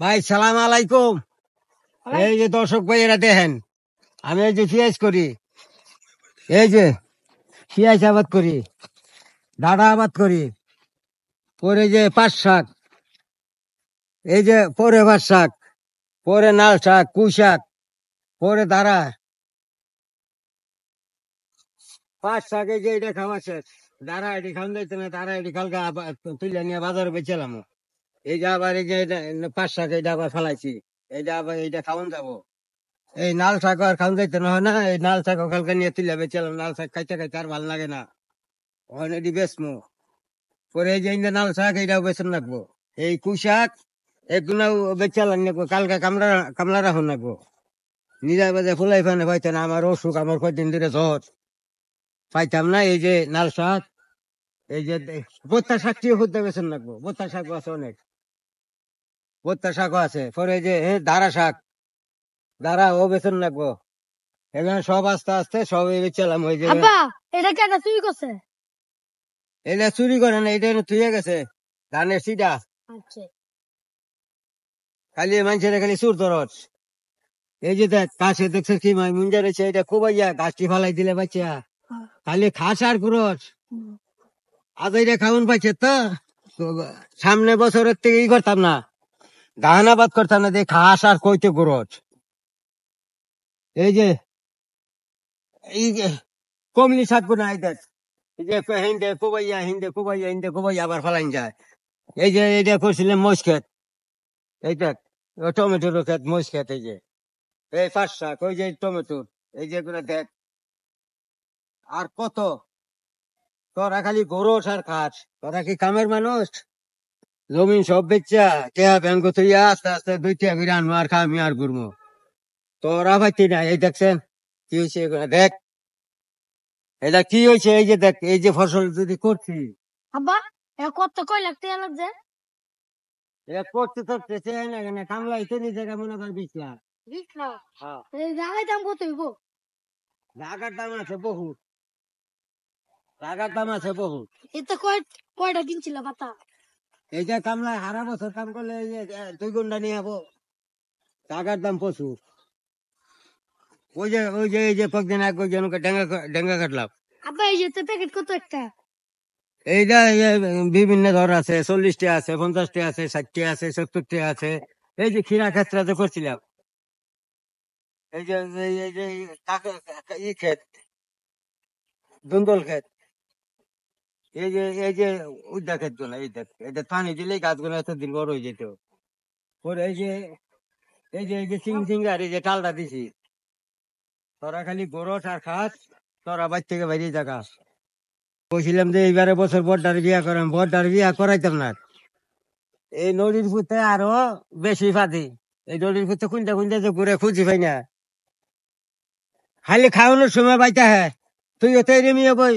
ভাই সালাম আলাইকুম। এই যে দর্শক ভাইয়েরা দেখেন, আমি এই যে পেঁয়াজ করি, এই যে পেঁয়াজ আবাদ করি, ডাঁটা আবাদ করি, পরে যে পাট শাক, এই যে পরে পাট শাক, পরে নাল শাক, পুঁই শাক, পরে দাঁড়া পাট শাক, এই যে এটা খাওয়া শেষ। দাঁড়া এটি খাওয়ান যাইতে না, দাঁড়া এটি কালকে তুলে নিয়ে বাজারে বেচলাম। এই যে আবার এই যে পাট শাক, এইটা আবার ফেলাইছি, এইটা আবার এইটা খাওয়ান যাবো। এই নাল শাক আর খাওয়ান যাইতে না হয় না, এই নাল শাক কালকে নিয়ে তুলে বেচলাম। নাল শাক খাইতে খাইতে আর ভাল লাগে না, ওখানে এটি বেচমু। পরে এই যে ইন্দা নাল শাক, এইটাও বেচন রাখবো। এই কুই শাক এগুলাও বেচালাম নাকবো, কালকে কামলা রাখুন রাখবো। নিজের বাজে ফুলাই ফানে পাইতে না, আমার অসুখ, আমার কয়দিন ধরে জ্বর, পাইতাম না। এই যে নাল শাক, এই যে বোত্তা শাকটিও খুঁজতে বেছেন রাখবো। বোত্তা শাকও আছে অনেক, বোত্তা শাকও আছে। পরে এই যে দাঁড়া শাক, দাঁড়া ও বেছেন রাখবো। এখানে সব আস্তে আস্তে সব বেচালাম। ওই যে আব্বা এটা কেন চুরি করছে? এটা চুরি করে না, এটা থুয়ে গেছে ধানের সিটা। আচ্ছা খালি মানুষের খালি চুর দরজ। এই যে দেখ কাছে দেখছে কি মাই মুঞ্জা রয়েছে, এটা কোবাইয়া গাছটি ফালাই দিলে বাচ্চা খালি খাস আর কুরস। আজ এটা খাউন পাইছে তো, সামনে বছরের থেকে ই করতাম না, ধান আবাদ করতাম না, যে খাস আর কইতে কুরস। এই যে এই যে কমলি শাক গুনা, এই দেখ এই যে হিন্দে কোবাইয়া আবার ফালাইন যায়। এই যে এটা করছিলাম মরিচ ক্ষেত, এই দেখ টমেটোর ক্ষেত, মরিচ ক্ষেত, এই যে এই পাট শাক, ওই যে টমেটোর, এই যে এগুলো দেখ। আর কত, তোরা খালি গরস আর খাস, তোরা কি কামের মানুষ? জমিন সব বেচা টেহা ব্যাংক তুইয়া আস্তে আস্তে 2 টাকা করে আনবো আর খামি আর ঘুরবো। তোরা পাইতি না। এই দেখছেন কি হয়েছে এগুলা দেখ, এটা কি হয়েছে? এই যে দেখ, এই যে ফসল যদি করছি, আব্বা এ কত কয় লাখ টাকা লাগছে? এটা করতে করতে চাই না কেন, কামলাইতে নি জায়গা মনে কর 20 লাখ। 20 লাখ? হ্যাঁ, এই জায়গায় দাম কত হইব? জাগার দাম আছে বহুত, জাগার দাম আছে বহুত। এতে কয়টা কিনছিল পাতা? এই যে কামলায় সারা বছর কাম করলে এই যে 2 ঘন্টা নিয়ে যাবো, জাগার দাম প্রচুর। ওই যে এই যে কয়েকদিন আগে জনকে ডেঙ্গা কাটলাম। আব্বা এই যে প্যাকেট কত একটা? এইটা বিভিন্ন ধর আছে, 40 টা আছে, 50 টা আছে, 60 টা আছে, 70 টা আছে। এই যে ক্ষীরা ক্ষেত্রে করছিলাম, এই যে এই যে ই ক্ষেত, দুন্দল ক্ষেত, এই যে উদ্যা ক্ষেত গুলো, এই দেখ এটা পানি দিলেই গাছগুলো এতদিন বড় হয়ে যেত। পরে এই যে সিঙ্গার, এই যে টালটা দিছি, তোরা খালি গরস আর খাস, তোরা বাইর থেকে বাইরে যাকাস। বলছিলাম যে এইবারে বছর বড়টার বিয়া করাম, বড়টার বিয়া করাইতাম না। এই নদীর ফুটে আরো বেশি ফাঁদি, এই নদীর ফুটে খুঁজতে খুঁজতে যে ঘুরে খুঁজি পাই না, খালি খাওয়ানোর সময় পাইতে হ্যাঁ। তুই তৈরি মিয়া বই